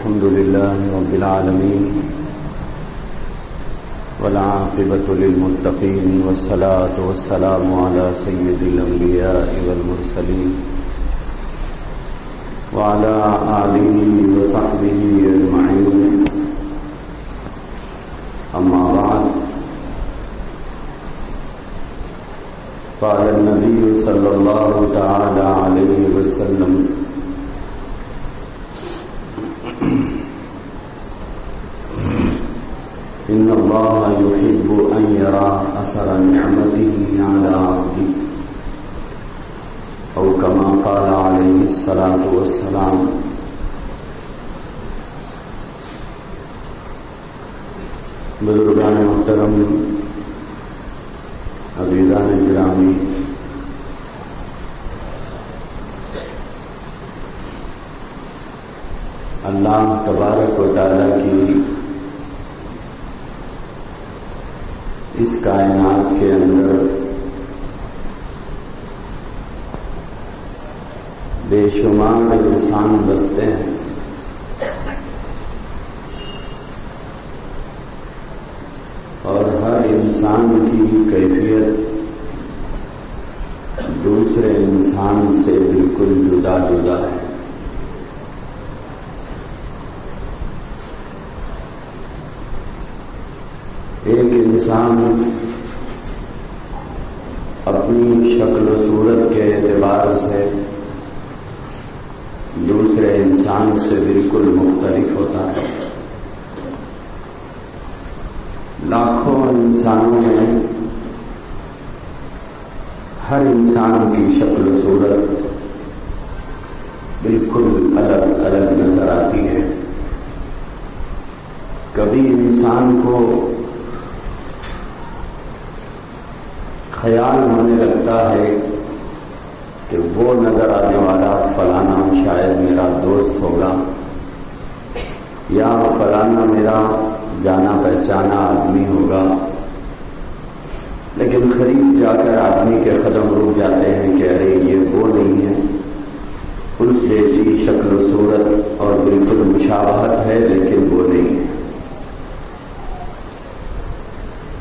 الحمد لله رب العالمين والعاقبة للمتقين والصلاة والسلام على سيد الأنبياء والمرسلين وعلى آله وصحبه أجمعين. أما بعد، قال النبي صلى الله تعالى عليه وسلم: إن الله يحب أن يرى أثر نعمته على عبده، أو كما قال عليه الصلاة والسلام. بزرگان محترم، عزیزان گرامی، اللہ تبارک و تعالیٰ کی اس کائنات کے اندر بے شمار انسان بستے ہیں. اور ہر انسان کی کیفیت دوسرے انسان سے بالکل جدا جدا ہے. ایک انسان اپنی شکل و صورت کے اعتبار سے دوسرے انسان سے بالکل مختلف ہوتا ہے. لاکھوں انسانوں میں ہر انسان کی شکل و صورت بالکل الگ الگ نظر آتی ہے. کبھی انسان کو خیال ہونے لگتا ہے کہ وہ نظر آنے والا فلانا شاید میرا دوست ہوگا، یا فلانا میرا جانا پہچانا آدمی ہوگا، لیکن قریب جا کر آدمی کے قدم رک جاتے ہیں کہ ارے یہ وہ نہیں ہے. اس جیسی شکل و صورت اور بالکل مشابہت ہے لیکن وہ نہیں ہے.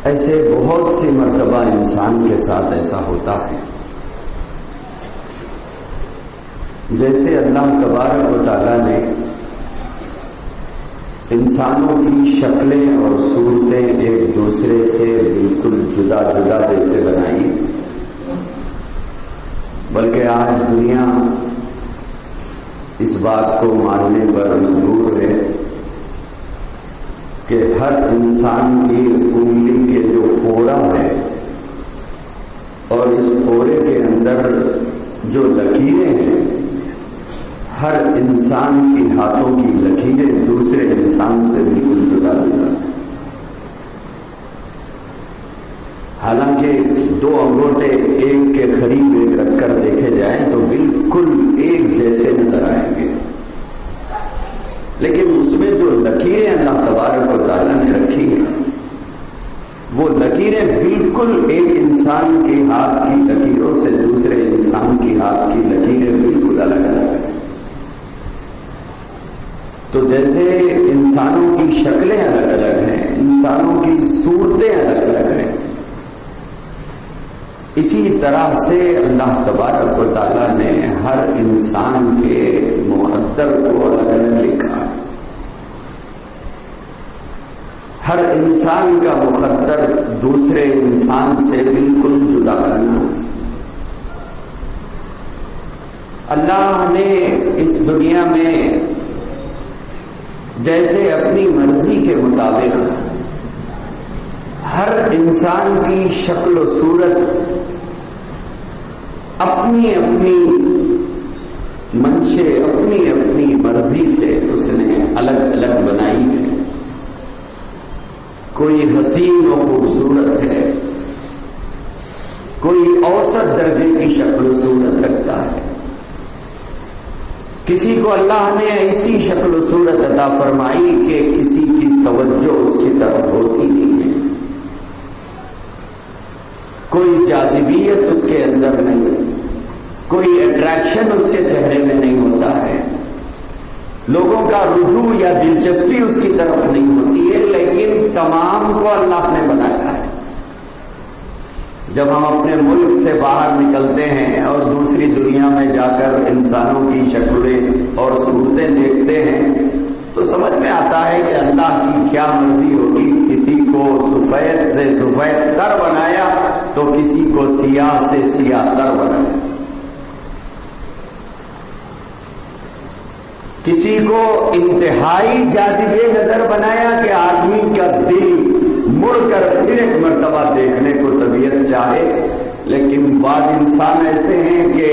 ایسے بہت سی مرتبہ انسان کے ساتھ ایسا ہوتا ہے. جیسے اللہ تبارک و تعالیٰ نے انسانوں کی شکلیں اور صورتیں ایک دوسرے سے بالکل جدا جدا جیسے بنائی، بلکہ آج دنیا اس بات کو ماننے پر مجبور ہے کہ ہر انسان کی انگلی کے جو پورا ہے اور اس پورے کے اندر جو لکیریں ہیں، ہر انسان کی ہاتھوں کی لکیریں دوسرے انسان سے بالکل جدا جدا ہیں. حالانکہ دو انگوٹے ایک کے قریب ایک رکھ کر دیکھے جائیں تو بالکل ایک جیسے نظر آئیں گے، لیکن اس میں جو لکیریں اللہ تبارک و تعالیٰ نے رکھی ہیں وہ لکیریں بالکل ایک انسان کے ہاتھ کی لکیروں سے دوسرے انسان کی ہاتھ کی لکیریں بالکل الگ الگ ہیں. تو جیسے انسانوں کی شکلیں الگ الگ ہیں، انسانوں کی صورتیں الگ الگ ہیں، اسی طرح سے اللہ تبارک و تعالیٰ نے ہر انسان کے مقدر کو الگ الگ لکھا ہے. ہر انسان کا مقدر دوسرے انسان سے بالکل جدا کرنا. اللہ نے اس دنیا میں جیسے اپنی مرضی کے مطابق ہر انسان کی شکل و صورت اپنی اپنی منشے، اپنی اپنی مرضی سے اس نے الگ الگ بنائی ہے. کوئی حسین و خوبصورت ہے، کوئی اوسط درجے کی شکل و صورت رکھتا ہے. کسی کو اللہ نے ایسی شکل و صورت عطا فرمائی کہ کسی کی توجہ اس کی طرف ہوتی نہیں ہے، کوئی جاذبیت اس کے اندر نہیں، کوئی اٹریکشن اس کے چہرے میں نہیں ہوتا ہے. لوگوں کا رجوع یا دلچسپی اس کی طرف نہیں ہوتی ہے، لیکن تمام کو اللہ نے بنایا ہے۔ جب ہم اپنے ملک سے باہر نکلتے ہیں اور دوسری دنیا میں جا کر انسانوں کی شکلیں اور صورتیں دیکھتے ہیں تو سمجھ میں آتا ہے کہ اللہ کی کیا مرضی ہوگی۔ کسی کو سفید سے سفید تر بنایا تو کسی کو سیاہ سے سیاہ تر بنایا، کسی کو انتہائی جاذبے نظر بنایا کہ آدمی کا دل مڑ کر پھر ایک مرتبہ دیکھنے کو طبیعت چاہے، لیکن بعض انسان ایسے ہیں کہ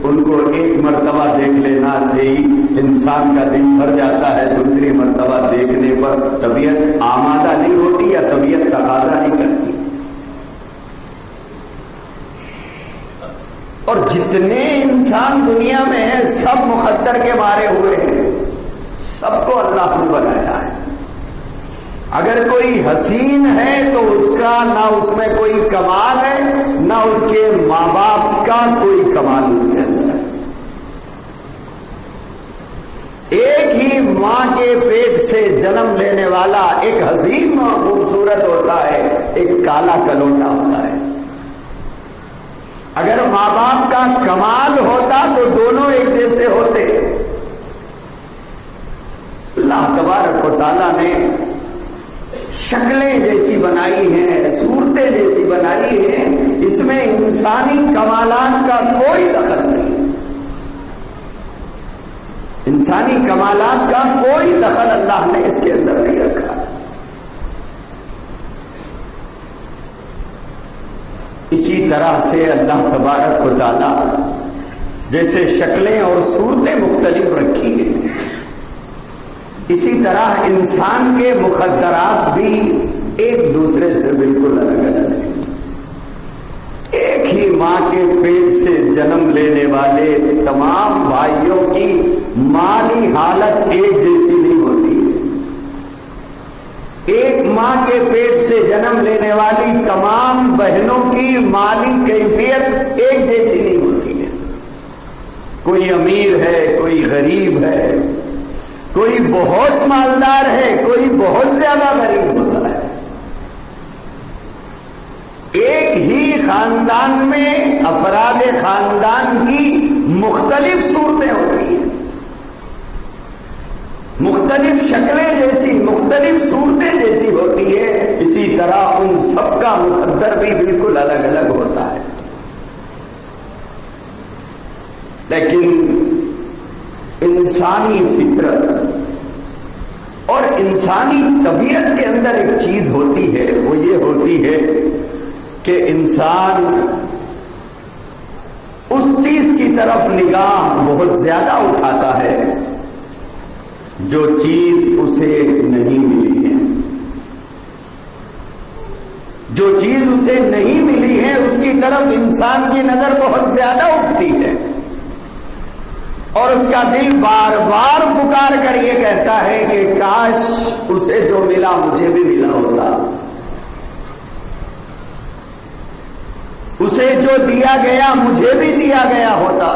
ان کو ایک مرتبہ دیکھ لینا سے ہی انسان کا دل بھر جاتا ہے، دوسری مرتبہ دیکھنے پر طبیعت آمادہ نہیں ہوتی یا طبیعت تقاضا نہیں کرتی۔ اور جتنے انسان دنیا میں ہیں سب مقدر کے مارے ہوئے ہیں، سب کو اللہ نے بنایا ہے۔ اگر کوئی حسین ہے تو اس کا نہ اس میں کوئی کمال ہے، نہ اس کے ماں باپ کا کوئی کمال اس کے اندر ہے۔ ایک ہی ماں کے پیٹ سے جنم لینے والا ایک حسین اور خوبصورت ہوتا ہے، ایک کالا کلوٹا ہوتا ہے۔ اگر ماں باپ کا کمال ہوتا تو دونوں ایک جیسے ہوتے۔ اللہ تبارک و تعالیٰ نے شکلیں جیسی بنائی ہیں، صورتیں جیسی بنائی ہیں، اس میں انسانی کمالات کا کوئی دخل نہیں، انسانی کمالات کا کوئی دخل اللہ نے اس کے اندر نہیں رکھا۔ اسی طرح سے اللہ تبارک و تعالیٰ جیسے شکلیں اور صورتیں مختلف رکھی ہیں، اسی طرح انسان کے مقدرات بھی ایک دوسرے سے بالکل الگ الگ ہیں۔ ایک ہی ماں کے پیٹ سے جنم لینے والے تمام بھائیوں کی مالی حالت ایک جیسی نہیں ہوتی ہے۔ ایک ماں کے پیٹ سے جنم لینے والی تمام بہنوں کی مالی کیفیت ایک جیسی نہیں ہوتی ہے۔ کوئی امیر ہے، کوئی غریب ہے، کوئی بہت مالدار ہے، کوئی بہت زیادہ غریب ہوتا ہے۔ ایک ہی خاندان میں افراد خاندان کی مختلف صورتیں ہوتی ہیں، مختلف شکلیں جیسی، مختلف صورتیں جیسی ہوتی ہے، اسی طرح ان سب کا مقدر بھی بالکل الگ الگ ہوتا ہے۔ لیکن انسانی فطرت اور انسانی طبیعت کے اندر ایک چیز ہوتی ہے، وہ یہ ہوتی ہے کہ انسان اس چیز کی طرف نگاہ بہت زیادہ اٹھاتا ہے جو چیز اسے نہیں ملی ہے۔ جو چیز اسے نہیں ملی ہے اس کی طرف انسان کی نظر بہت زیادہ اٹھتی ہے، اور اس کا دل بار بار پکار کر یہ کہتا ہے کہ کاش اسے جو ملا مجھے بھی ملا ہوتا، اسے جو دیا گیا مجھے بھی دیا گیا ہوتا۔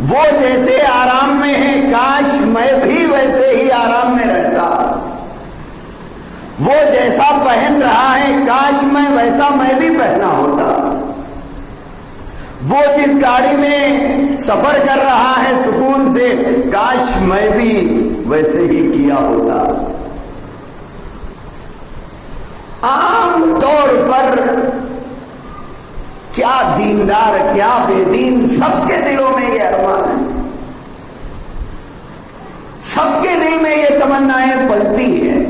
وہ جیسے آرام میں ہے کاش میں بھی ویسے ہی آرام میں رہتا، وہ جیسا پہن رہا ہے کاش میں بھی پہنا ہوتا، وہ جس گاڑی میں سفر کر رہا ہے سکون سے کاش میں بھی ویسے ہی کیا ہوتا۔ عام طور پر کیا دیندار کیا بے دین سب کے دلوں میں یہ ارمان ہے، سب کے دل میں یہ تمنائیں پلتی ہیں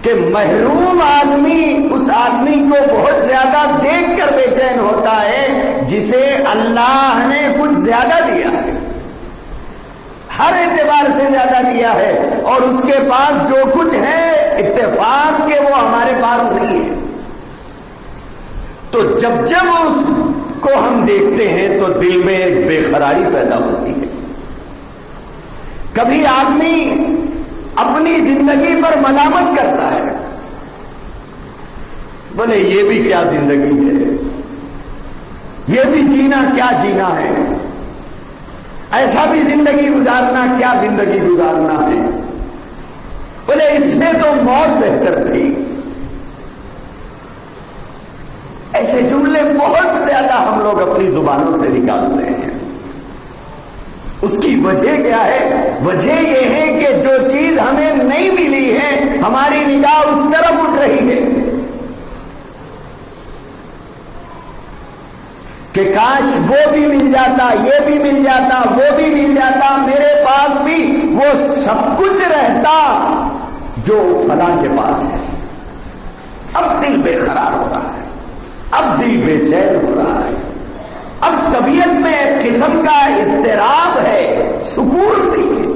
کہ محروم آدمی اس آدمی کو بہت زیادہ دیکھ کر بے چین ہوتا ہے جسے اللہ نے کچھ زیادہ دیا ہے، ہر اعتبار سے زیادہ دیا ہے، اور اس کے پاس جو کچھ ہے اتفاق کہ وہ ہمارے پاس نہیں ہے۔ تو جب اس کو ہم دیکھتے ہیں تو دل میں ایک بے قراری پیدا ہوتی ہے۔ کبھی آدمی اپنی زندگی پر ملامت کرتا ہے، بولے یہ بھی کیا زندگی ہے، یہ بھی جینا کیا جینا ہے، ایسا بھی زندگی گزارنا، کیا زندگی گزارنا ہے؟ بولے اس سے تو موت بہتر تھی۔ ایسے جملے بہت زیادہ ہم لوگ اپنی زبانوں سے نکالتے ہیں۔ اس کی وجہ کیا ہے؟ وجہ یہ ہے کہ جو چیز ہمیں نہیں ملی ہے ہماری نگاہ اس طرف اٹھ رہی ہے کہ کاش وہ بھی مل جاتا، یہ بھی مل جاتا، وہ بھی مل جاتا، میرے پاس بھی وہ سب کچھ رہتا جو فلاں کے پاس ہے۔ اب دل بے قرار ہو رہا ہے، اب دل بے چین ہو رہا ہے، اب طبیعت میں ایک قسم کا اضطراب ہے، سکون نہیں ہے۔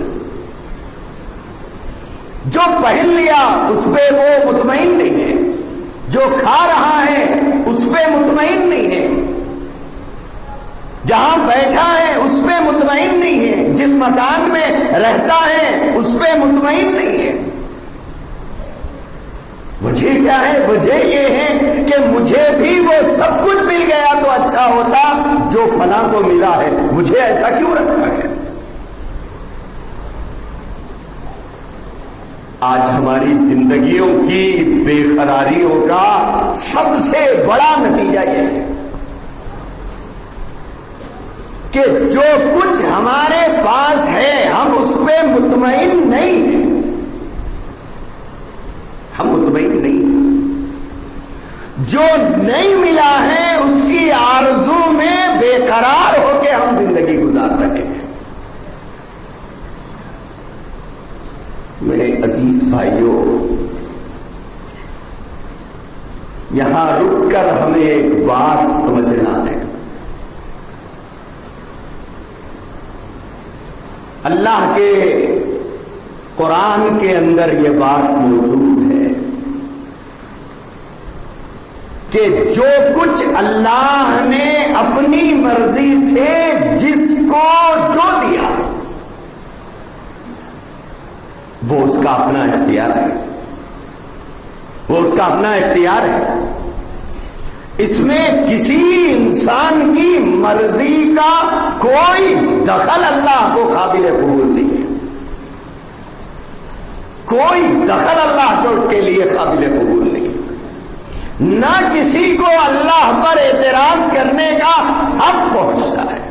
جو پہن لیا اس پہ وہ مطمئن نہیں ہے، جو کھا رہا ہے اس پہ مطمئن نہیں ہے، جہاں بیٹھا ہے اس پہ مطمئن نہیں ہے، جس مکان میں رہتا ہے اس پہ مطمئن نہیں ہے۔ وجہ کیا ہے؟ وجہ یہ ہے کہ مجھے بھی وہ سب کچھ مل گیا تو اچھا ہوتا جو فلاں کو ملا ہے، مجھے ایسا کیوں رکھا ہے؟ آج ہماری زندگیوں کی بے قراریوں کا سب سے بڑا نتیجہ یہ ہے کہ جو کچھ ہمارے پاس ہے ہم اس پہ مطمئن نہیں ہیں، ہم مطمئن نہیں ہیں۔ جو نہیں ملا ہے اس کی آرزو میں بے قرار ہو کے ہم زندگی گزار رہے ہیں۔ میرے عزیز بھائیوں، یہاں رک کر ہمیں ایک بات سمجھنا ہے۔ اللہ کے قرآن کے اندر یہ بات موجود ہے کہ جو کچھ اللہ نے اپنی مرضی سے جس کو جو دیا وہ اس کا اپنا اختیار ہے، وہ اس کا اپنا اختیار ہے۔ اس میں کسی انسان کی مرضی کا کوئی دخل اللہ کو قابل قبول نہیں ہے، کوئی دخل اللہ کے لیے قابل قبول نہیں، نہ کسی کو اللہ پر اعتراض کرنے کا حق پہنچتا ہے۔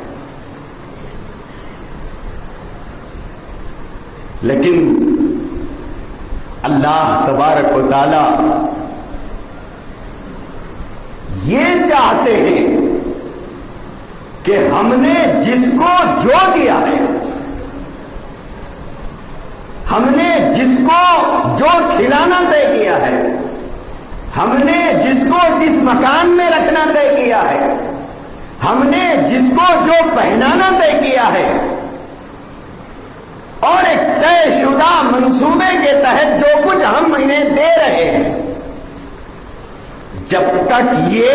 لیکن اللہ تبارک و تعالی یہ چاہتے ہیں کہ ہم نے جس کو جو دیا ہے، ہم نے جس کو جو کھلانا طے کیا ہے، ہم نے جس کو جس مکان میں رکھنا طے کیا ہے، ہم نے جس کو جو پہنانا طے کیا ہے، اور ایک طے شدہ منصوبے کے تحت جو کچھ ہم انہیں دے رہے ہیں، جب تک یہ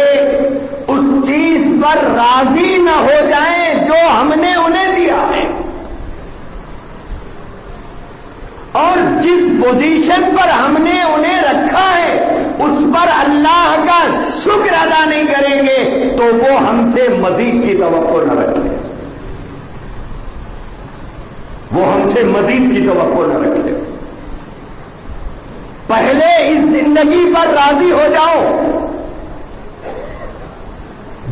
اس چیز پر راضی نہ ہو جائیں جو ہم نے انہیں دیا ہے، اور جس پوزیشن پر ہم نے انہیں رکھا ہے اس پر اللہ کا شکر ادا نہیں کریں گے تو وہ ہم سے مزید کی توقع نہ رکھیں، وہ ہم سے مزید کی توقع نہ رکھیں۔ پہلے اس زندگی پر راضی ہو جاؤ،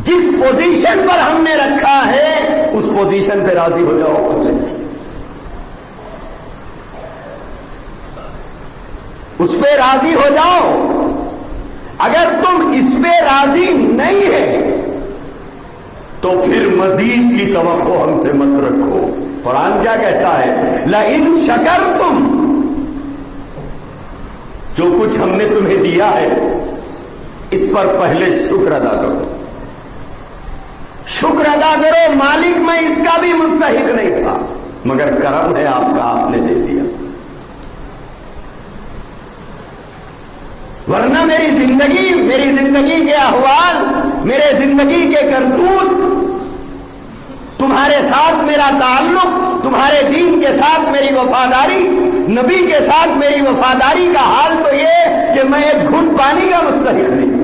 جس پوزیشن پر ہم نے رکھا ہے اس پوزیشن پہ راضی ہو جاؤ، اس پہ راضی ہو جاؤ۔ اگر تم اس پہ راضی نہیں ہے تو پھر مزید کی توقع ہم سے مت رکھو۔ قرآن کیا کہتا ہے؟ لئن شکرتم، جو کچھ ہم نے تمہیں دیا ہے اس پر پہلے شکر ادا کرو، شکر ادا کرو۔ مالک میں اس کا بھی مستحق نہیں تھا مگر کرم ہے آپ کا، آپ نے دے دیا، ورنہ میری زندگی کے احوال، میرے زندگی کے کرتوت، تمہارے ساتھ میرا تعلق، تمہارے دین کے ساتھ میری وفاداری، نبی کے ساتھ میری وفاداری کا حال تو یہ کہ میں ایک گھٹ پانی کا مستحق نہیں،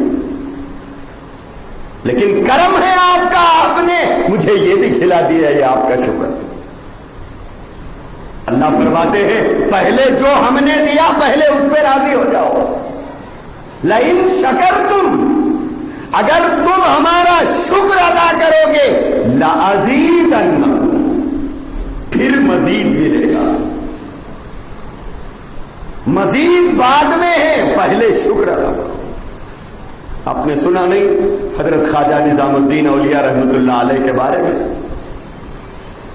لیکن کرم ہے آپ کا، آپ نے مجھے یہ بھی کھلا دیا، یہ آپ کا شکر۔ اللہ فرماتے ہیں پہلے جو ہم نے دیا پہلے اس پہ راضی ہو جاؤ. لئن شکرتم، اگر تم ہمارا شکر ادا کرو گے، لَأَزِيدَنَّكُمْ، پھر مزید ملے گا. مزید بعد میں ہے، پہلے شکر ادا کرو. آپ نے سنا نہیں حضرت خواجہ نظام الدین اولیاء رحمت اللہ علیہ کے بارے میں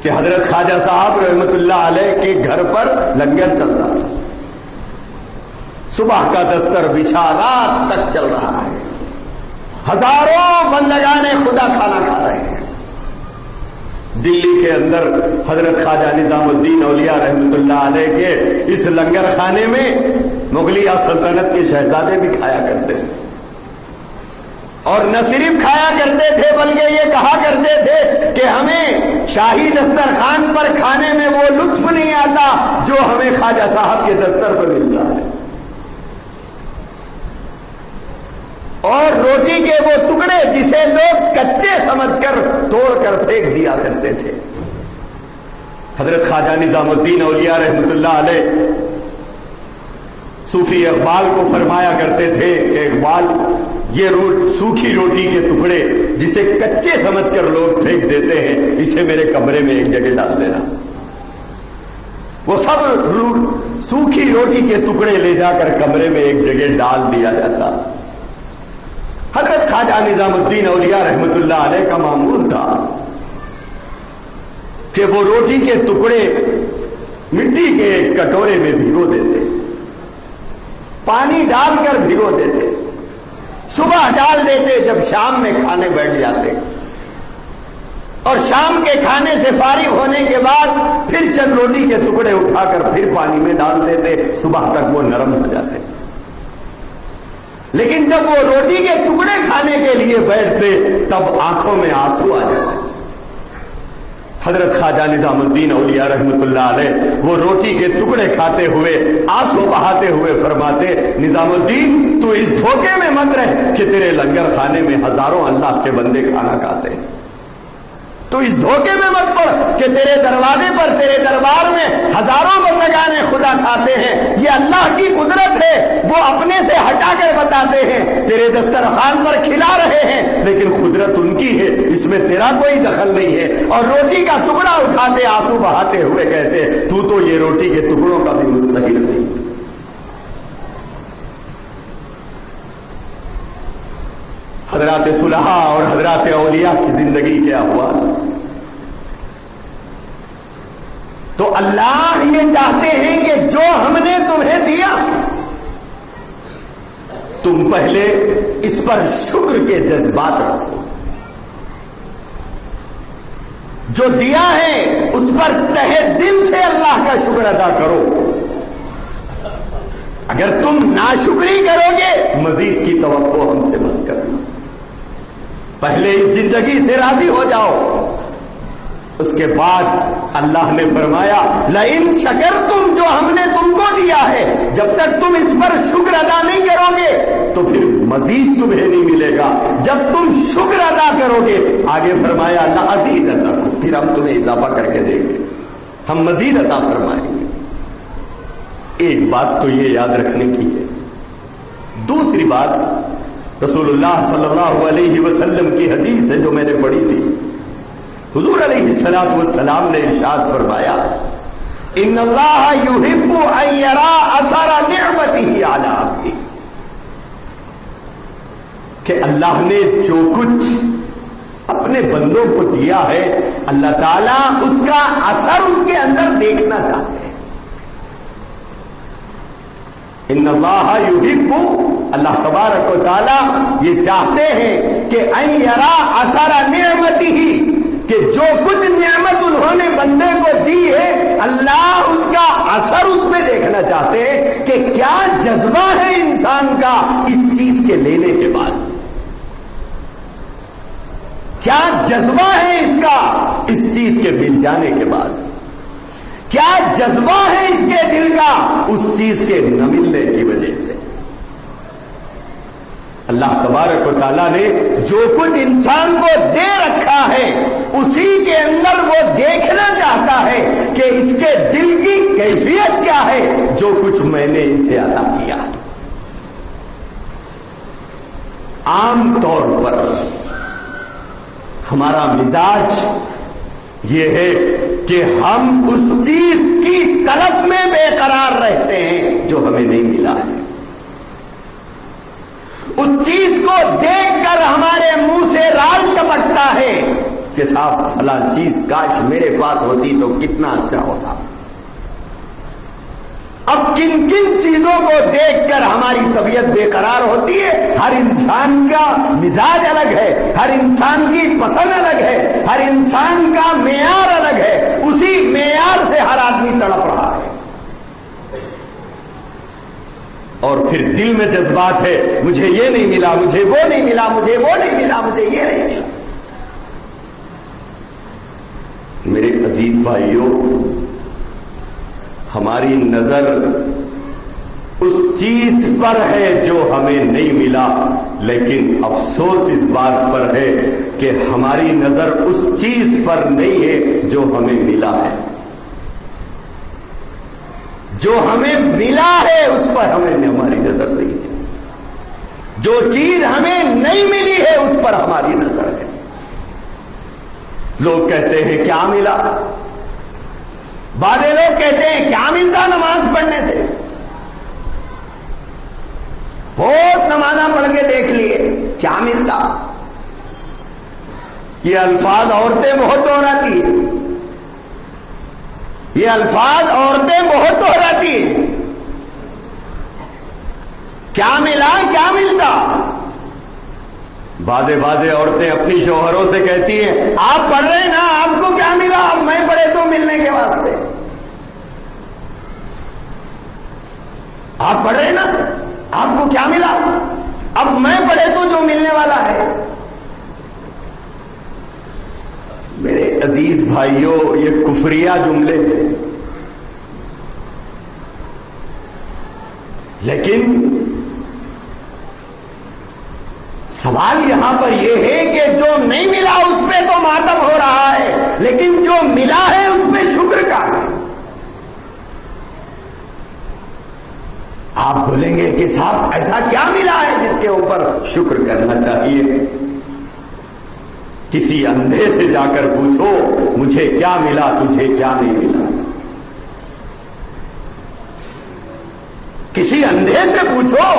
کہ حضرت خواجہ صاحب رحمت اللہ علیہ کے گھر پر لنگر چل رہا ہے، صبح کا دستر بچھا رات تک چل رہا ہے، ہزاروں بندگان خدا کھانا کھا رہے ہیں. دلی کے اندر حضرت خواجہ نظام الدین اولیاء رحمت اللہ علیہ کے اس لنگر خانے میں مغلیہ سلطنت کے شہزادے بھی کھایا کرتے تھے، اور نہ صرف کھایا کرتے تھے بلکہ یہ کہا کرتے تھے کہ ہمیں شاہی دسترخوان پر کھانے میں وہ لطف نہیں آتا جو ہمیں خواجہ صاحب کے دستر پر ملتا ہے. اور روٹی کے وہ ٹکڑے جسے لوگ کچے سمجھ کر توڑ کر پھینک دیا کرتے تھے. حضرت خواجہ نظام الدین اولیاء رحمت اللہ علیہ صوفی اقبال کو فرمایا کرتے تھے کہ اقبال، یہ سوکھی روٹی کے ٹکڑے جسے کچے سمجھ کر لوگ پھینک دیتے ہیں، اسے میرے کمرے میں ایک جگہ ڈال دینا. وہ سب سوکھی روٹی کے ٹکڑے لے جا کر کمرے میں ایک جگہ ڈال دیا جاتا. حضرت خواجہ نظام الدین اولیاء رحمت اللہ علیہ کا معمول تھا کہ وہ روٹی کے ٹکڑے مٹی کے ایک کٹورے میں بھگو دیتے، پانی ڈال کر بھگو دیتے، صبح ڈال دیتے، جب شام میں کھانے بیٹھ جاتے، اور شام کے کھانے سے فارغ ہونے کے بعد پھر چند روٹی کے ٹکڑے اٹھا کر پھر پانی میں ڈال دیتے، صبح تک وہ نرم ہو جاتے. لیکن جب وہ روٹی کے ٹکڑے کھانے کے لیے بیٹھتے تب آنکھوں میں آنسو آ جاتے. حضرت خواجہ نظام الدین اولیاء رحمت اللہ علیہ وہ روٹی کے ٹکڑے کھاتے ہوئے آنسو بہاتے ہوئے فرماتے، نظام الدین تو اس دھوکے میں مت رہ کہ تیرے لنگر خانے میں ہزاروں اللہ کے بندے کھانا کھاتے ہیں. تو اس دھوکے میں مت پڑ کہ تیرے دروازے پر، تیرے دربار میں ہزاروں بندگان خدا کھاتے ہیں. یہ اللہ کی قدرت ہے، وہ اپنے سے ہٹا کر بتاتے ہیں. تیرے دسترخوان پر کھلا رہے ہیں لیکن قدرت ان کی ہے، اس میں تیرا کوئی دخل نہیں ہے. اور روٹی کا ٹکڑا اٹھاتے آنسو بہاتے ہوئے کہتے، تو یہ روٹی کے ٹکڑوں کا بھی مستحق نہیں. حضرات صلحاء اور حضرات اولیاء کی زندگی کیا ہوا؟ تو اللہ یہ چاہتے ہیں کہ جو ہم نے تمہیں دیا تم پہلے اس پر شکر کے جذبات رکھو. جو دیا ہے اس پر تہے دل سے اللہ کا شکر ادا کرو. اگر تم ناشکری کرو گے مزید کی توقع ہم سے مت کرنا. پہلے اس زندگی سے راضی ہو جاؤ. اس کے بعد اللہ نے فرمایا لئن شکرتم، جو ہم نے تم کو دیا ہے جب تک تم اس پر شکر ادا نہیں کرو گے تو پھر مزید تمہیں نہیں ملے گا. جب تم شکر ادا کرو گے آگے فرمایا لَأَزِيدَنَّكُمْ عطا، پھر ہم تمہیں اضافہ کر کے دیں گے، ہم مزید عطا فرمائیں گے. ایک بات تو یہ یاد رکھنے کی ہے. دوسری بات رسول اللہ صلی اللہ علیہ وسلم کی حدیث ہے جو میں نے پڑھی تھی. حضور علیہ الصلوۃ والسلام نے ارشاد فرمایا ان اللہ یحب ان یرا اثر نعمتہ علی عبدہ، کہ اللہ نے جو کچھ اپنے بندوں کو دیا ہے اللہ تعالیٰ اس کا اثر اس کے اندر دیکھنا چاہتے ہیں. ان اللہ یحب، اللہ تبارک و تعالیٰ یہ چاہتے ہیں کہ ان یرا اثر نعمتہ، کہ جو کچھ نعمت انہوں نے بندے کو دی ہے اللہ اس کا اثر اس پہ دیکھنا چاہتے ہیں کہ کیا جذبہ ہے انسان کا اس چیز کے لینے کے بعد، کیا جذبہ ہے اس کا اس چیز کے مل جانے کے بعد، کیا جذبہ ہے اس کے دل کا اس چیز کے نہ ملنے کی وجہ سے. اللہ تبارک و تعالیٰ نے جو کچھ انسان کو دے رکھا ہے اسی کے اندر وہ دیکھنا چاہتا ہے کہ اس کے دل کی کیفیت کیا ہے جو کچھ میں نے اسے عطا کیا. عام طور پر ہمارا مزاج یہ ہے کہ ہم اس چیز کی طلب میں بے قرار رہتے ہیں جو ہمیں نہیں ملا ہے. اس چیز کو دیکھ کر ہمارے منہ سے رال ٹپکتا ہے کہ صاحب فلاں چیز کاش میرے پاس ہوتی تو کتنا اچھا ہوتا. اب کن کن چیزوں کو دیکھ کر ہماری طبیعت بے قرار ہوتی ہے؟ ہر انسان کا مزاج الگ ہے، ہر انسان کی پسند الگ ہے، ہر انسان کا معیار الگ ہے. اسی معیار سے ہر آدمی تڑپ رہا ہے. اور پھر دل میں جذبات ہے، مجھے یہ نہیں ملا، مجھے وہ نہیں ملا، مجھے وہ نہیں ملا، مجھے یہ نہیں ملا. میرے عزیز بھائیوں، ہماری نظر اس چیز پر ہے جو ہمیں نہیں ملا، لیکن افسوس اس بات پر ہے کہ ہماری نظر اس چیز پر نہیں ہے جو ہمیں ملا ہے. جو ہمیں ملا ہے اس پر ہماری نظر نہیں ہے. جو چیز ہمیں نہیں ملی ہے اس پر ہماری نظر ہے. لوگ کہتے ہیں کیا ملا؟ بعض لوگ کہتے ہیں کیا ملتا نماز پڑھنے سے؟ بہت نمازاں پڑھ کے دیکھ لیے، کیا ملتا؟ یہ الفاظ عورتیں بہت دہراتی ہیں، یہ الفاظ عورتیں بہت دہراتی ہیں. کیا ملا، کیا ملتا؟ بعض عورتیں اپنی شوہروں سے کہتی ہیں آپ پڑھ رہے ہیں نا، آپ کو کیا ملا؟ اب میں پڑھے تو ملنے کے واسطے. آپ پڑھ رہے ہیں نا، آپ کو کیا ملا؟ اب میں پڑھے تو جو ملنے والا ہے. میرے عزیز بھائیوں، یہ کفریہ جملے ہیں، لیکن سوال یہاں پر یہ ہے کہ جو نہیں ملا اس پہ تو ماتم ہو رہا ہے، لیکن جو ملا ہے اس پہ شکر کا ہے. آپ بولیں گے کہ صاحب ایسا کیا ملا ہے جس کے اوپر شکر کرنا چاہیے؟ کسی اندھے سے جا کر پوچھو مجھے کیا ملا، تجھے کیا نہیں ملا. کسی اندھے سے پوچھو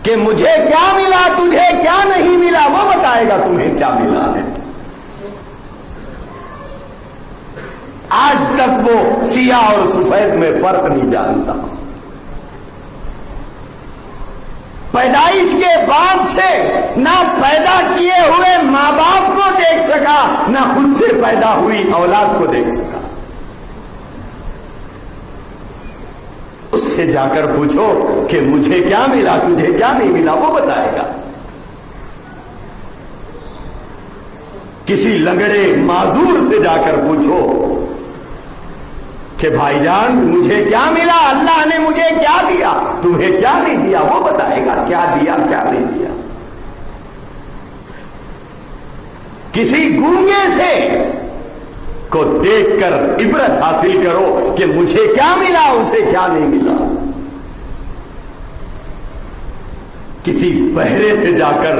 کہ مجھے کیا ملا، تجھے کیا نہیں ملا، وہ بتائے گا تمہیں کیا ملا ہے. آج تک وہ سیاہ اور سفید میں فرق نہیں جانتا. پیدائش کے بعد سے نہ پیدا کیے ہوئے ماں باپ کو دیکھ سکا، نہ خود سے پیدا ہوئی اولاد کو دیکھ سکا. اس سے جا کر پوچھو کہ مجھے کیا ملا، تجھے کیا نہیں ملا، وہ بتائے گا. کسی لنگڑے معذور سے جا کر پوچھو کہ بھائی جان مجھے کیا ملا، اللہ نے مجھے کیا دیا، تمہیں کیا نہیں دیا، وہ بتائے گا کیا دیا کیا نہیں دیا. کسی گونگے سے کو دیکھ کر عبرت حاصل کرو کہ مجھے کیا ملا، اسے کیا نہیں ملا. کسی بہرے سے جا کر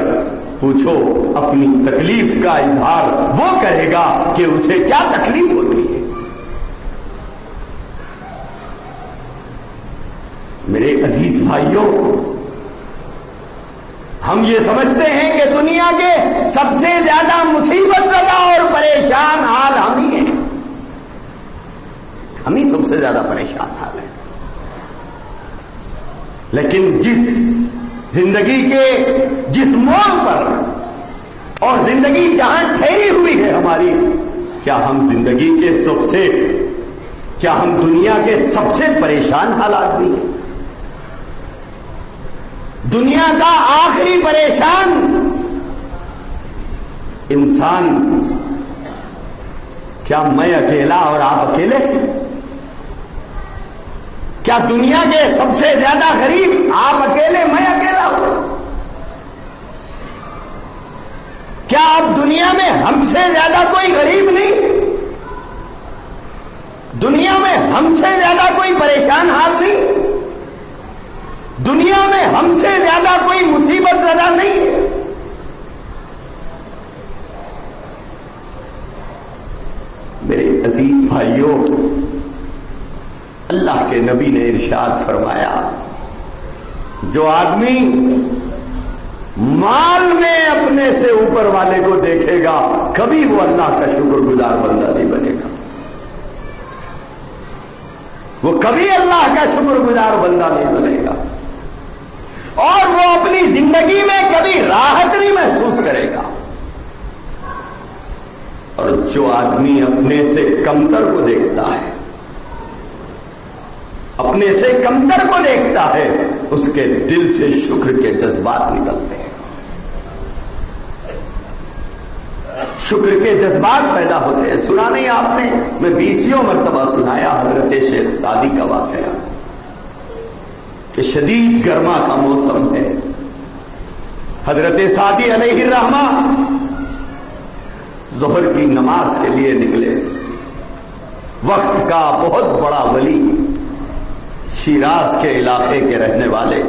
پوچھو اپنی تکلیف کا اظہار، وہ کرے گا کہ اسے کیا تکلیف ہوتی ہے. میرے عزیز بھائیوں، ہم یہ سمجھتے ہیں کہ دنیا کے سب سے زیادہ مصیبت زدہ اور پریشان حال ہم ہی ہیں. ہم ہی سب سے زیادہ پریشان حال ہیں. لیکن جس زندگی کے جس موڑ پر اور زندگی جہاں ٹھہری ہوئی ہے ہماری، کیا ہم زندگی کے کیا ہم دنیا کے سب سے پریشان حالات بھی ہیں؟ دنیا کا آخری پریشان انسان، کیا میں اکیلا اور آپ اکیلے؟ کیا دنیا کے سب سے زیادہ غریب آپ اکیلے، میں اکیلا ہوں؟ کیا اب دنیا میں ہم سے زیادہ کوئی غریب نہیں؟ دنیا میں ہم سے زیادہ کوئی پریشان حال نہیں؟ دنیا میں ہم سے زیادہ کوئی مصیبت زدہ نہیں؟ میرے عزیز بھائیوں، اللہ کے نبی نے ارشاد فرمایا، جو آدمی مال میں اپنے سے اوپر والے کو دیکھے گا کبھی وہ اللہ کا شکر گزار بندہ نہیں بنے گا، وہ کبھی اللہ کا شکر گزار بندہ نہیں بنے گا، اور وہ اپنی زندگی میں کبھی راحت نہیں محسوس کرے گا۔ اور جو آدمی اپنے سے کمتر کو دیکھتا ہے، اپنے سے کمتر کو دیکھتا ہے، اس کے دل سے شکر کے جذبات نکلتے ہیں، شکر کے جذبات پیدا ہوتے ہیں۔ سنا نہیں آپ نے؟ میں 20 مرتبہ سنایا حضرت شیخ سعدی کا واقعہ کہ شدید گرما کا موسم ہے، حضرت سعدی علیہ الرحمہ ظہر کی نماز کے لیے نکلے۔ وقت کا بہت بڑا ولی، شیراز کے علاقے کے رہنے والے،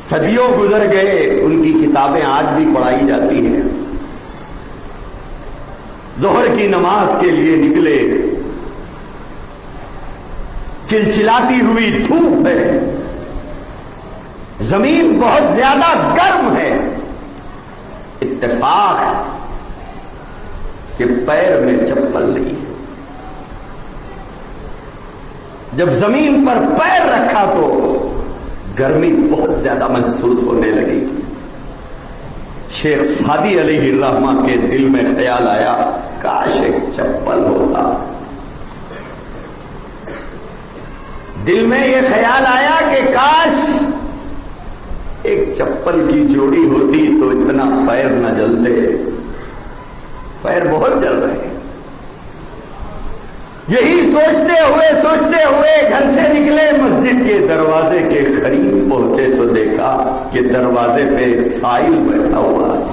صدیوں گزر گئے، ان کی کتابیں آج بھی پڑھائی جاتی ہیں۔ ظہر کی نماز کے لیے نکلے، چلچلاتی ہوئی دھوپ ہے، زمین بہت زیادہ گرم ہے، اتفاق کہ پیر میں چپل نہیں ہے۔ جب زمین پر پیر رکھا تو گرمی بہت زیادہ محسوس ہونے لگی۔ شیخ سعدی علیہ الرحمہ کے دل میں خیال آیا، کاش ایک چپل ہوتا۔ دل میں یہ خیال آیا کہ کاش ایک چپل کی جوڑی ہوتی تو اتنا پیر نہ جلتے، پیر بہت جل رہے ہیں۔ یہی سوچتے ہوئے گھر سے نکلے، مسجد کے دروازے کے قریب پہنچے تو دیکھا کہ دروازے پہ ایک سائل بیٹھا ہوا ہے،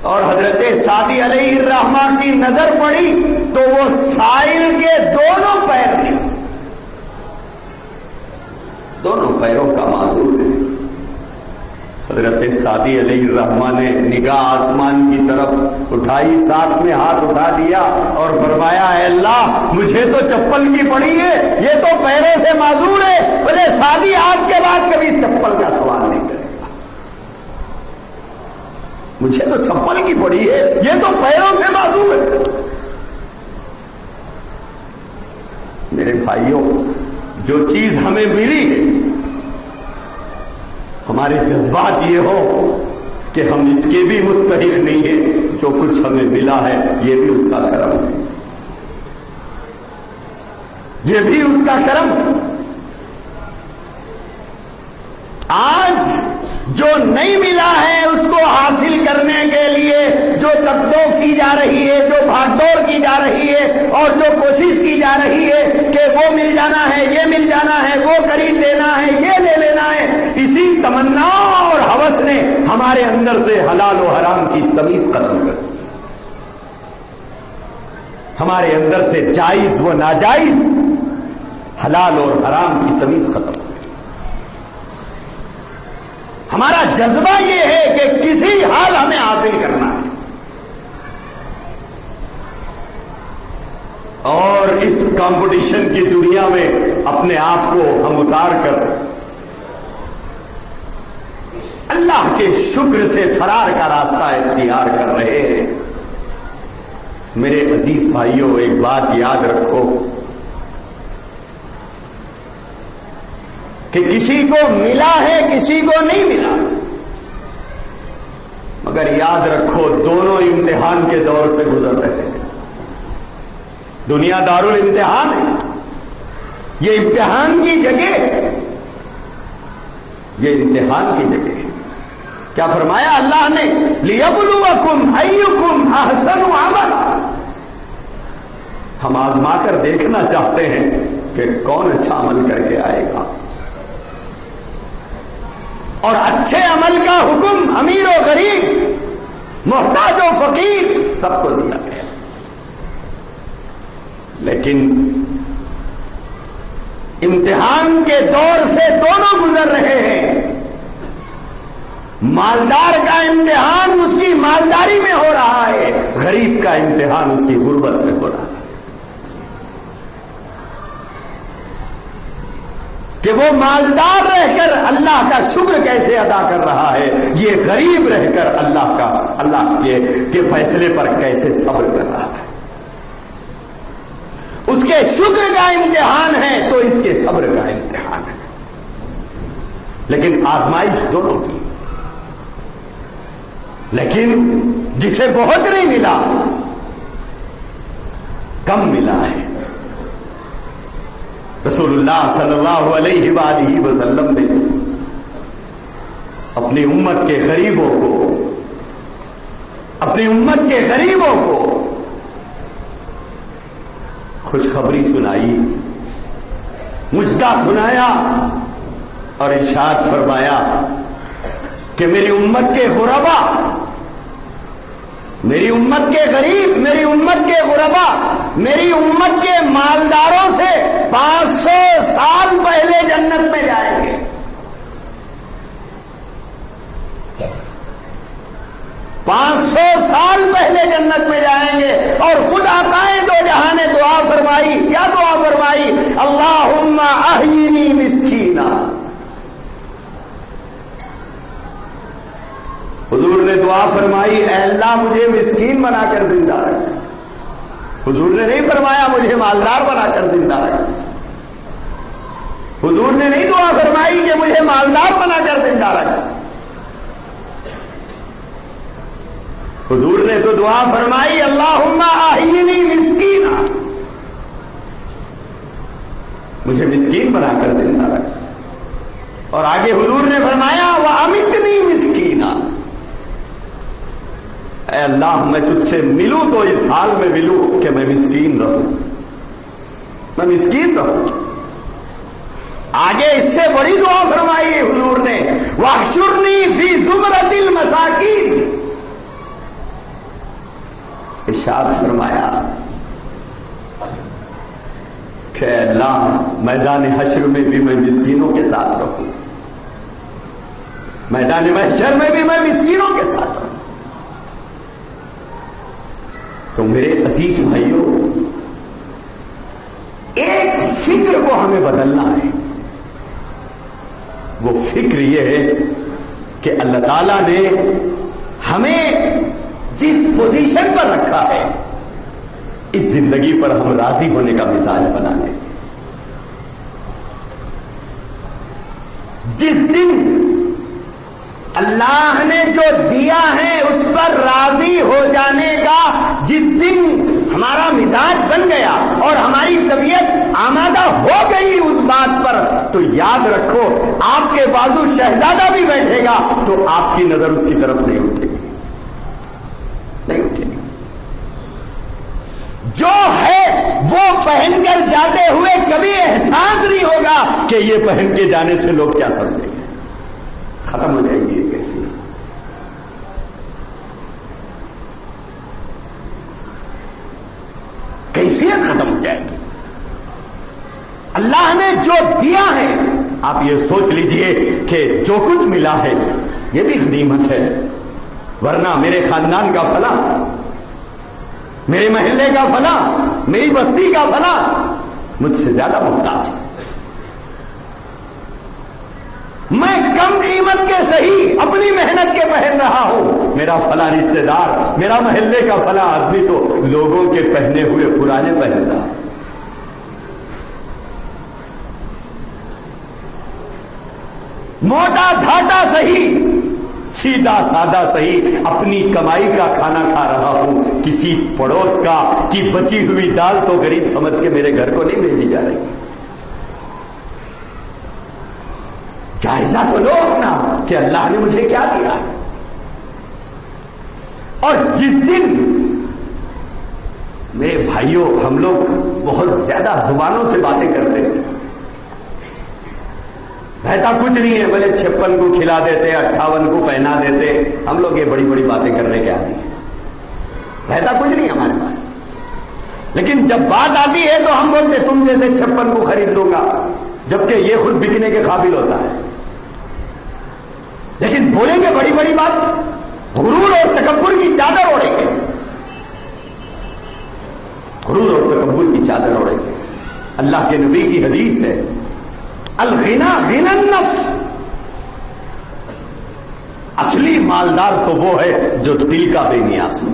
اور حضرت سعدی علیہ الرحمہ کی نظر پڑی تو وہ سائل کے دونوں پیر تھے، دونوں پیروں کا معذور ہے۔ حضرت سعدی علیہ الرحمہ نے نگاہ آسمان کی طرف اٹھائی، ساتھ میں ہاتھ اٹھا دیا اور فرمایا، اے اللہ مجھے تو چپل کی پڑی ہے، یہ تو پیروں سے معذور ہے، بولے سعدی آج کے بعد کبھی چپل کا سوال نہیں کرے گا، مجھے تو چپل کی پڑی ہے، یہ تو پیروں سے معذور ہے۔ میرے بھائیوں، جو چیز ہمیں ملی ہے، ہمارے جذبات یہ ہو کہ ہم اس کے بھی مستحق نہیں ہیں، جو کچھ ہمیں ملا ہے یہ بھی اس کا کرم ہے، یہ بھی اس کا کرم ہے۔ آج جو نہیں ملا ہے اس کو حاصل کرنے کے لیے جو تکدو کی جا رہی ہے، جو بھاگ دوڑ کی جا رہی ہے، اور جو کوشش کی جا رہی ہے کہ وہ مل جانا ہے، یہ مل جانا ہے، وہ خرید لینا ہے، یہ لے لینا ہے، اسی تمنا اور ہوس نے ہمارے اندر سے حلال و حرام کی تمیز ختم کر دی، ہمارے اندر سے جائز و ناجائز، حلال اور حرام کی تمیز ختم کر دی۔ ہمارا جذبہ یہ ہے کہ کسی حال ہمیں حاصل کرنا ہے، اور اس کمپٹیشن کی دنیا میں اپنے آپ کو ہم اتار کر اللہ کے شکر سے فرار کا راستہ اختیار کر رہے ہیں۔ میرے عزیز بھائیوں، ایک بات یاد رکھو کہ کسی کو ملا ہے، کسی کو نہیں ملا، مگر یاد رکھو دونوں امتحان کے دور سے گزر رہے ہیں۔ دنیا دارالامتحان ہے، یہ امتحان کی جگہ ہے، یہ امتحان کی جگہ ہے۔ کیا فرمایا اللہ نے؟ لِيَبْلُوَكُمْ أَيُّكُمْ أَحْسَنُ عَمَلًا، ہم آزما کر دیکھنا چاہتے ہیں کہ کون اچھا عمل کر کے آئے گا. اور اچھے عمل کا حکم امیر و غریب، محتاج و فقیر سب کو دیا گیا. لیکن امتحان کے دور سے دونوں گزر رہے ہیں. مالدار کا امتحان اس کی مالداری میں ہو رہا ہے، غریب کا امتحان اس کی غربت میں ہو رہا ہے. کہ وہ مالدار رہ کر اللہ کا شکر کیسے ادا کر رہا ہے، یہ غریب رہ کر اللہ کے فیصلے پر کیسے صبر کر رہا ہے. اس کے شکر کا امتحان ہے تو اس کے صبر کا امتحان ہے. لیکن آزمائش دونوں کی. لیکن جسے بہت نہیں ملا، کم ملا ہے. رسول اللہ صلی اللہ علیہ وآلہ وسلم نے اپنی امت کے غریبوں کو خوشخبری سنائی، مجدہ سنایا اور ارشاد فرمایا کہ میری امت کے غربا، میری امت کے غریب، میری امت کے غربا، میری امت کے مالداروں سے 500 سال پہلے جنت میں جائیں گے. 500 سال پہلے جنت میں جائیں گے. اور خود آقائے دو جہاں نے دعا فرمائی، کیا دعا فرمائی؟ اللہم احیینی مسکینا. حضور نے دعا فرمائی، اے اللہ مجھے مسکین بنا کر زندہ رکھ. حضور نے نہیں فرمایا مجھے مالدار بنا کر زندہ رکھ. حضور نے نہیں دعا فرمائی کہ مجھے مالدار بنا کر زندہ رکھ. حضور نے تو دعا فرمائی اللہم احیینی مسکینا، مجھے مسکین بنا کر زندہ رکھ. اور آگے حضور نے فرمایا وَأَمِتْنِی مسکینا، اے اللہ میں تجھ سے ملوں تو اس حال میں ملوں کہ میں مسکین رہوں، میں مسکین رہوں. آگے اس سے بڑی دعا فرمائی حضور نے وَاحْشُرْنِی فِی زُمْرَةِ الْمَسَاکِین. ارشاد فرمایا کہ اے اللہ میدان حشر میں بھی میں مسکینوں کے ساتھ رہوں، میدان محشر میں بھی میں مسکینوں کے ساتھ رہوں. تو میرے عزیز بھائیوں، ایک فکر کو ہمیں بدلنا ہے. وہ فکر یہ ہے کہ اللہ تعالیٰ نے ہمیں جس پوزیشن پر رکھا ہے اس زندگی پر ہم راضی ہونے کا مزاج بنا لیں. جس دن اللہ نے جو دیا ہے اس پر راضی ہو جانے کا جس دن ہمارا مزاج بن گیا اور ہماری طبیعت آمادہ ہو گئی اس بات پر، تو یاد رکھو آپ کے بازو شہزادہ بھی بیٹھے گا تو آپ کی نظر اس کی طرف نہیں اٹھے گی، نہیں اٹھے گی. جو ہے وہ پہن کر جاتے ہوئے کبھی احساس نہیں ہوگا کہ یہ پہن کے جانے سے لوگ کیا سمجھیں گے. ختم ہو جائے گی یہ کیفیت ختم ہو جائے گی. اللہ نے جو دیا ہے آپ یہ سوچ لیجئے کہ جو کچھ ملا ہے یہ بھی غنیمت ہے، ورنہ میرے خاندان کا فلاں، میرے محلے کا فلاں، میری بستی کا فلاں مجھ سے زیادہ محتاج. میں کم قیمت کے صحیح اپنی محنت کے پہن رہا ہوں، میرا فلاں رشتہ دار، میرا محلے کا فلاں آدمی تو لوگوں کے پہنے ہوئے پرانے پہن رہا. موٹا دھاٹا صحیح، سیدھا سادہ صحیح، اپنی کمائی کا کھانا کھا رہا ہوں، کسی پڑوس کا کی بچی ہوئی دال تو غریب سمجھ کے میرے گھر کو نہیں بھیجی جا رہی. جائزہ تو لو اپنا کہ اللہ نے مجھے کیا دیا. اور جس دن میرے بھائیوں، ہم لوگ بہت زیادہ زبانوں سے باتیں کرتے ہیں، رہتا کچھ نہیں ہے، بولے 56 کو کھلا دیتے، 58 کو پہنا دیتے، ہم لوگ یہ بڑی بڑی باتیں کرنے کے عادی ہیں، رہتا کچھ نہیں ہمارے پاس، لیکن جب بات آتی ہے تو ہم بولتے تم جیسے 56 کو خرید لوں گا، جبکہ یہ خود بکنے کے قابل ہوتا ہے، لیکن بولیں گے بڑی بڑی بات، غرور اور تکبر کی چادر اوڑھیں گے، غرور اور تکبر کی چادر اوڑھیں گے۔ اللہ کے نبی کی حدیث ہے، الغنا غنى النفس، اصلی مالدار تو وہ ہے جو دل کا بے نیاز ہو۔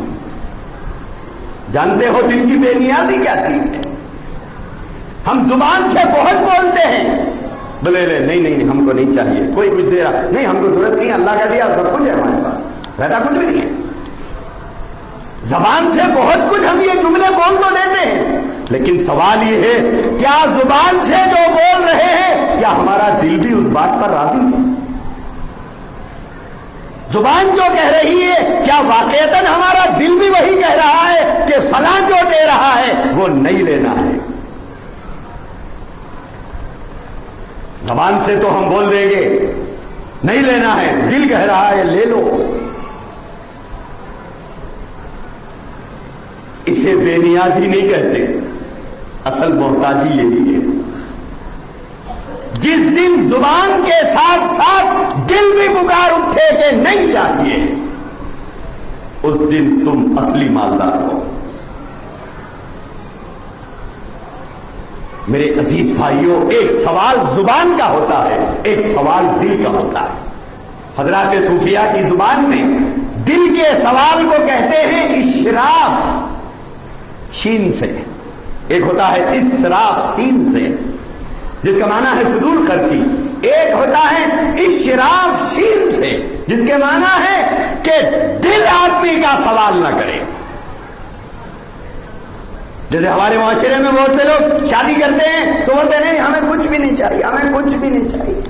جانتے ہو دل کی بے نیازی کیا چیز ہے؟ ہم زبان سے بہت بولتے ہیں، بولے نہیں نہیں نہیں ہم کو نہیں چاہیے، کوئی کچھ دے رہا نہیں، ہم کو ضرورت نہیں، اللہ کا دیا سب کچھ ہے ہمارے پاس، رہتا کچھ بھی نہیں ہے۔ زبان سے بہت کچھ ہم یہ جملے بول تو دیتے ہیں، لیکن سوال یہ ہے کیا زبان سے جو بول رہے ہیں کیا ہمارا دل بھی اس بات پر راضی ہے؟ زبان جو کہہ رہی ہے کیا واقعتاً ہمارا دل بھی وہی کہہ رہا ہے کہ فلاں جو دے رہا ہے وہ نہیں لینا ہے؟ زبان سے تو ہم بول دیں گے نہیں لینا ہے، دل کہہ رہا ہے لے لو۔ اسے بے نیازی نہیں کہتے، اصل محتاجی یہی ہے۔ جس دن زبان کے ساتھ ساتھ دل بھی پکار اٹھے کہ نہیں چاہیے، اس دن تم اصلی مالدار ہو۔ میرے عزیز بھائیوں، ایک سوال زبان کا ہوتا ہے، ایک سوال دل کا ہوتا ہے۔ حضرات صوفیہ کی زبان میں دل کے سوال کو کہتے ہیں اشراف، شین سے، ایک ہوتا ہے اسراف سین سے، جس کا معنی ہے فضول خرچی، ایک ہوتا ہے اشراف شین سے، جس کے معنی ہے کہ دل آدمی کا سوال نہ کرے۔ جیسے ہمارے معاشرے میں بہت سے لوگ شادی کرتے ہیں تو بولتے نہیں ہمیں کچھ بھی نہیں چاہیے، ہمیں کچھ بھی نہیں چاہیے،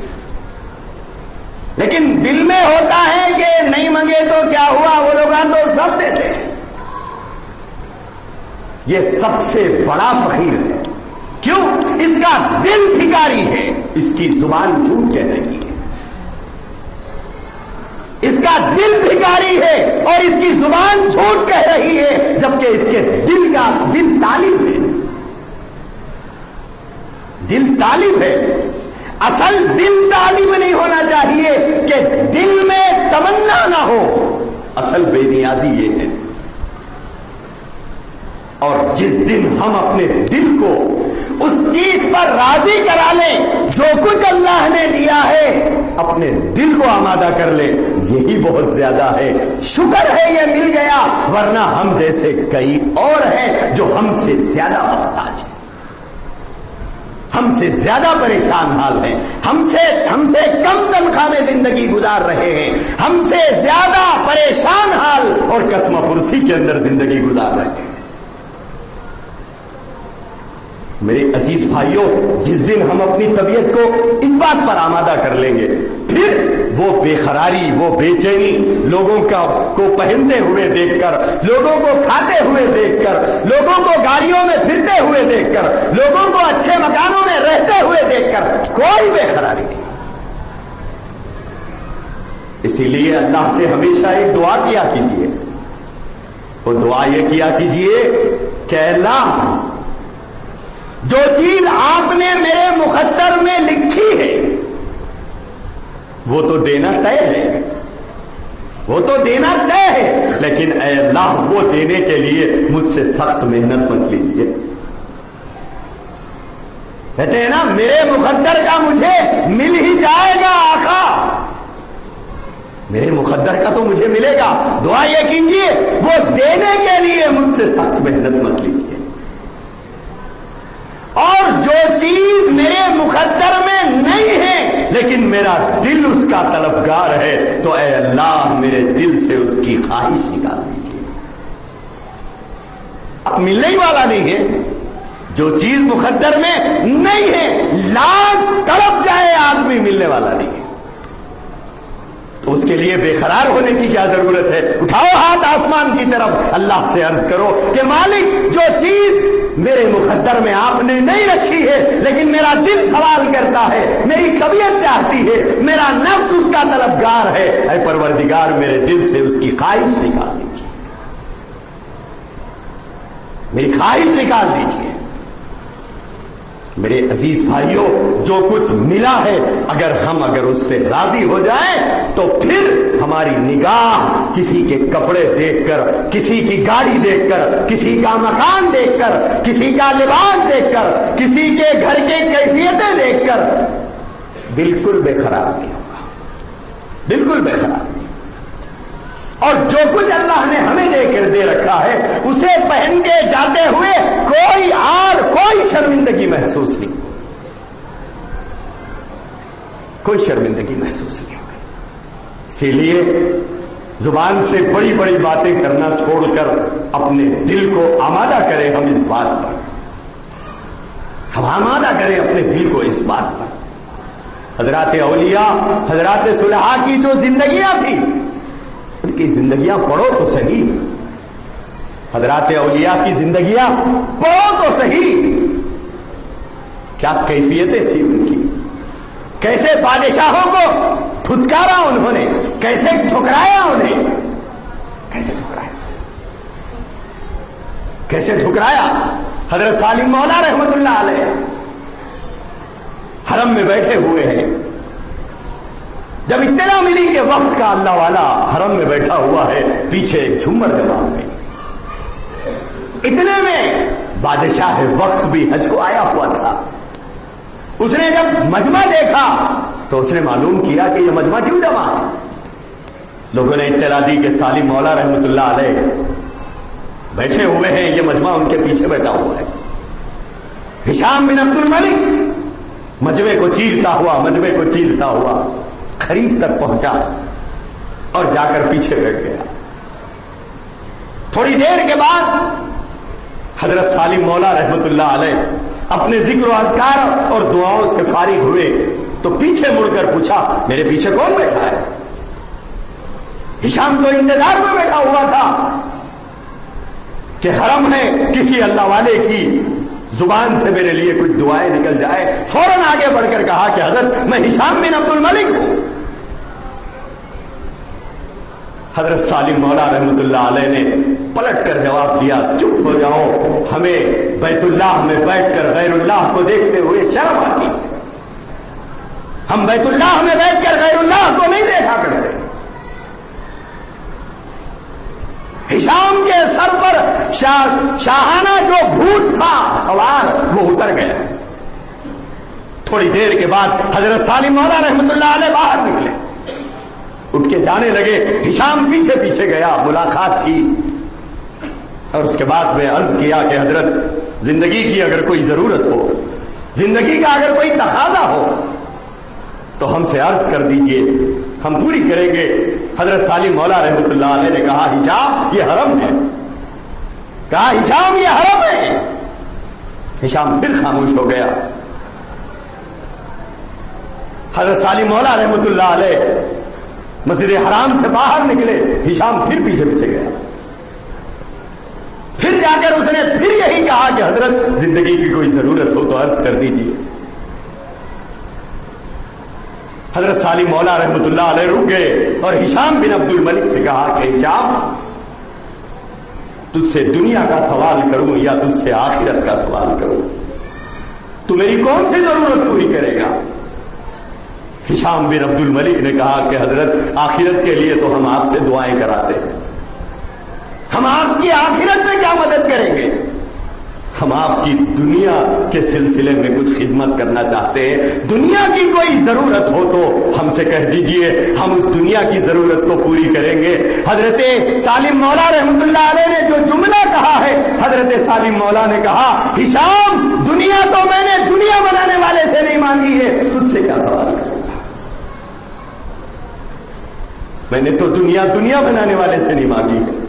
لیکن دل میں ہوتا ہے کہ نہیں مانگے تو کیا ہوا، وہ لوگ تو سب دیتے ہیں۔ یہ سب سے بڑا فقیر ہے، کیوں؟ اس کا دل بھکاری ہے، اس کی زبان جھوٹ کہہ رہی ہے۔ اس کا دل بھکاری ہے اور اس کی زبان جھوٹ کہہ رہی ہے، جبکہ اس کے دل طالب ہے، دل طالب ہے۔ اصل دل طالب نہیں ہونا چاہیے کہ دل میں تمنا نہ ہو، اصل بے نیازی یہ ہے۔ اور جس دن ہم اپنے دل کو اس چیز پر راضی کرا لیں جو کچھ اللہ نے دیا ہے، اپنے دل کو آمادہ کر لیں، یہی بہت زیادہ ہے۔ شکر ہے یہ مل گیا، ورنہ ہم جیسے کئی اور ہیں جو ہم سے زیادہ محتاج ہیں، ہم سے زیادہ پریشان حال ہیں، ہم سے کم تنخواہ میں زندگی گزار رہے ہیں، ہم سے زیادہ پریشان حال اور قسم پرسی کے اندر زندگی گزار رہے ہیں۔ میرے عزیز بھائیوں، جس دن ہم اپنی طبیعت کو اس بات پر آمادہ کر لیں گے، پھر وہ بے قراری، وہ بے چینی لوگوں کو پہنتے ہوئے دیکھ کر، لوگوں کو کھاتے ہوئے دیکھ کر، لوگوں کو گاڑیوں میں پھرتے ہوئے دیکھ کر، لوگوں کو اچھے مکانوں میں رہتے ہوئے دیکھ کر کوئی بے قراری نہیں۔ اسی لیے اللہ سے ہمیشہ ایک دعا کیا کیجیے، وہ دعا یہ کیا کیجیے کہ اللہ، جو چیز آپ نے میرے مقدر میں لکھی ہے وہ تو دینا طے ہے، وہ تو دینا طے ہے، لیکن اے اللہ وہ دینے کے لیے مجھ سے سخت محنت مت لیجیے۔ کہتے ہیں نا میرے مقدر کا مجھے مل ہی جائے گا آقا، میرے مقدر کا تو مجھے ملے گا، دعا یہ کیجیے وہ دینے کے لیے مجھ سے سخت محنت مت لیجیے۔ اور جو چیز میرے مقدر میں نہیں ہے لیکن میرا دل اس کا طلبگار ہے، تو اے اللہ میرے دل سے اس کی خواہش نکال دیجیے۔ اب ملنے ہی والا نہیں ہے، جو چیز مقدر میں نہیں ہے لاکھ تڑپ جائے آدمی ملنے والا نہیں ہے۔ تو اس کے لیے بے قرار ہونے کی کیا ضرورت ہے؟ اٹھاؤ ہاتھ آسمان کی طرف، اللہ سے عرض کرو کہ مالک جو چیز میرے مقدر میں آپ نے نہیں رکھی ہے لیکن میرا دل سوال کرتا ہے، میری طبیعت چاہتی ہے، میرا نفس اس کا طلبگار ہے، اے پروردگار میرے دل سے اس کی خواہش نکال دیجیے، میری خواہش نکال دیجیے۔ میرے عزیز بھائیوں، جو کچھ ملا ہے اگر اس سے راضی ہو جائیں تو پھر ہماری نگاہ کسی کے کپڑے دیکھ کر، کسی کی گاڑی دیکھ کر، کسی کا مکان دیکھ کر، کسی کا لباس دیکھ کر، کسی کے گھر کے کیفیتیں دیکھ کر بالکل بے قرار نہیں ہوگا، بالکل بے قرار نہیں۔ اور جو کچھ اللہ نے ہمیں دے کر دے رکھا ہے اسے پہن کے جاتے ہوئے کوئی شرمندگی محسوس نہیں، کوئی شرمندگی محسوس نہیں ہوگی۔ اسی لیے زبان سے بڑی بڑی باتیں کرنا چھوڑ کر اپنے دل کو آمادہ کریں ہم اس بات پر، ہم آمادہ کریں اپنے دل کو اس بات پر۔ حضرات اولیاء، حضرات صلحاء کی جو زندگیاں تھیں ان کی زندگیاں پڑھو تو صحیح، حضرات اولیاء کی زندگیاں پڑھو تو صحیح، کیا کیفیتیں تھیں ان کی، کیسے بادشاہوں کو دھتکارا انہوں نے، کیسے ٹھکرایا انہیں، کیسے ٹھکرایا۔ حضرت سالم مولا رحمت اللہ علیہ حرم میں بیٹھے ہوئے ہیں، جب اطلاع ملی کہ وقت کا اللہ والا حرم میں بیٹھا ہوا ہے، پیچھے ایک جھومر جمع ہو گئی، اتنے میں بادشاہ وقت بھی حج کو آیا ہوا تھا۔ اس نے جب مجمع دیکھا تو اس نے معلوم کیا کہ یہ مجمع کیوں جمع ہے۔ لوگوں نے اطلاع دی کہ سالم مولا رحمت اللہ علیہ بیٹھے ہوئے ہیں، یہ مجمع ان کے پیچھے بیٹھا ہوا ہے۔ ہشام بن عبد الملک مجمع کو چیرتا ہوا قریب تک پہنچا اور جا کر پیچھے بیٹھ گیا۔ تھوڑی دیر کے بعد حضرت سالم مولا رحمت اللہ علیہ اپنے ذکر و اذکار اور دعاؤں سے فارغ ہوئے تو پیچھے مڑ کر پوچھا میرے پیچھے کون بیٹھا ہے؟ ہشام تو انتظار میں بیٹھا ہوا تھا کہ حرم ہے، کسی اللہ والے کی زبان سے میرے لیے کچھ دعائیں نکل جائے۔ فوراً آگے بڑھ کر کہا کہ حضرت میں ہشام بن عبد الملک ہوں۔ حضرت سالم مولا رحمت اللہ علیہ نے پلٹ کر جواب دیا چپ ہو جاؤ، ہمیں بیت اللہ میں بیٹھ کر غیر اللہ کو دیکھتے ہوئے شرم آتی ہے، ہم بیت اللہ میں بیٹھ کر غیر اللہ کو نہیں دیکھا کرتے۔ ہشام کے سر پر شاہانہ جو بھوت تھا سوار وہ اتر گیا۔ تھوڑی دیر کے بعد حضرت سالم مولا رحمت اللہ علیہ باہر نکلے، اٹھ کے جانے لگے۔ ہشام پیچھے پیچھے گیا، ملاقات کی اور اس کے بعد میں عرض کیا کہ حضرت زندگی کی اگر کوئی ضرورت ہو، زندگی کا اگر کوئی تقاضا ہو تو ہم سے عرض کر دیجئے، ہم پوری کریں گے۔ حضرت سالم مولا رحمت اللہ علیہ نے کہا ہشام یہ حرم ہے، کہا ہشام یہ حرم ہے۔ ہشام پھر خاموش ہو گیا۔ حضرت سالم مولا رحمت اللہ علیہ مسجد حرام سے باہر نکلے، ہشام پھر پیچھے پیچھے گیا۔ پھر جا کر اس نے پھر یہی کہا کہ حضرت زندگی کی کوئی ضرورت ہو تو عرض کر دیجیے۔ حضرت سالم مولا رحمت اللہ علیہ رک گئے اور ہشام بن عبد الملک سے کہا کہ ہشام تجھ سے دنیا کا سوال کروں یا تجھ سے آخرت کا سوال کروں، تو میری کون سی ضرورت پوری کرے گا؟ ہشام بن عبد الملک نے کہا کہ حضرت آخرت کے لیے تو ہم آپ سے دعائیں کراتے ہیں، ہم آپ کی آخرت میں کیا مدد کریں گے؟ ہم آپ کی دنیا کے سلسلے میں کچھ خدمت کرنا چاہتے ہیں، دنیا کی کوئی ضرورت ہو تو ہم سے کہہ دیجئے، ہم اس دنیا کی ضرورت کو پوری کریں گے۔ حضرت سالم مولا رحمت اللہ علیہ نے جو جملہ کہا ہے، حضرت سالم مولا نے کہا ہشام دنیا تو میں نے دنیا بنانے والے سے نہیں مانگی ہے، تجھ سے کیا سوال کروں گا؟ میں نے تو دنیا بنانے والے سے نہیں مانگی ہے،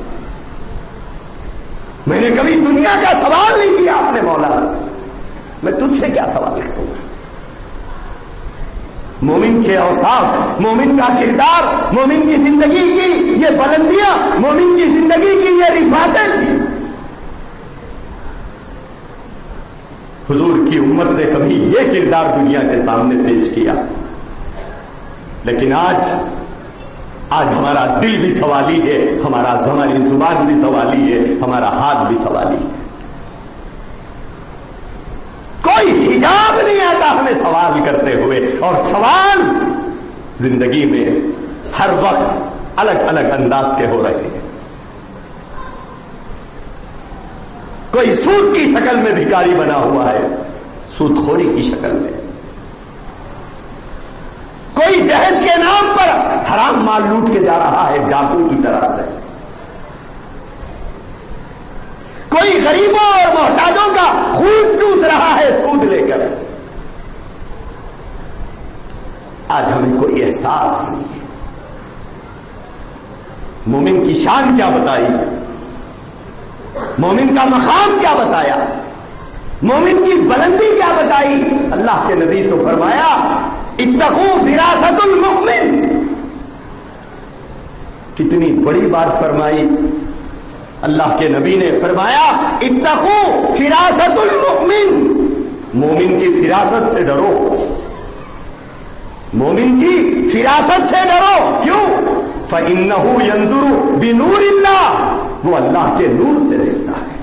میں نے کبھی دنیا کا سوال نہیں کیا اپنے مولا سے، میں تجھ سے کیا سوال کروں گا؟ مومن کے اوصاف، مومن کا کردار، مومن کی زندگی کی یہ بلندیاں، مومن کی زندگی کی یہ رفعتیں تھی۔ حضور کی امت نے کبھی یہ کردار دنیا کے سامنے پیش کیا، لیکن آج ہمارا دل بھی سوالی ہے، ہماری زبان بھی سوالی ہے، ہمارا ہاتھ بھی سوالی ہے۔ کوئی حجاب نہیں آتا ہمیں سوال کرتے ہوئے، اور سوال زندگی میں ہر وقت الگ الگ انداز کے ہو رہے ہیں۔ کوئی سود کی شکل میں بھکاری بنا ہوا ہے، سود خوری کی شکل میں، کوئی جہیز کے نام پر حرام مال لوٹ کے جا رہا ہے ڈاکو کی طرح سے، کوئی غریبوں اور محتاجوں کا خون چوس رہا ہے سود لے کر۔ آج ہمیں کوئی احساس نہیں ہے۔ مومن کی شان کیا بتائی، مومن کا مقام کیا بتایا، مومن کی بلندی کیا بتائی۔ اللہ کے نبی تو فرمایا اتقوا فراست المؤمن، کتنی بڑی بات فرمائی۔ اللہ کے نبی نے فرمایا اتقوا فراست المؤمن، مومن کی فراست سے ڈرو، مومن کی فراست سے ڈرو۔ کیوں؟ فإنه ينظر بنور اللہ، وہ اللہ کے نور سے دیکھتا ہے۔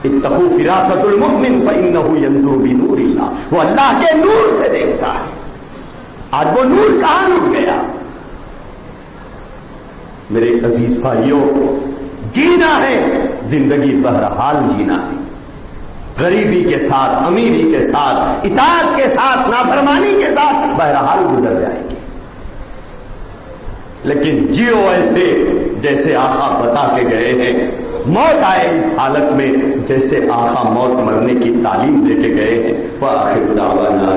اتقوا فراست المؤمن فإنه ينظر بنور اللہ، وہ اللہ کے نور سے دیکھتا ہے۔ آج وہ نور کہاں لٹ گیا؟ میرے عزیز بھائیوں، جینا ہے زندگی بہرحال جینا ہے، غریبی کے ساتھ، امیری کے ساتھ، اطاعت کے ساتھ، نافرمانی کے ساتھ بہرحال گزر جائے گی، لیکن جیو ایسے جیسے آقا بتا کے گئے ہیں، موت آئے اس حالت میں جیسے آقا موت مرنے کی تعلیم دے کے گئے ہیں۔ وآخر دعوانا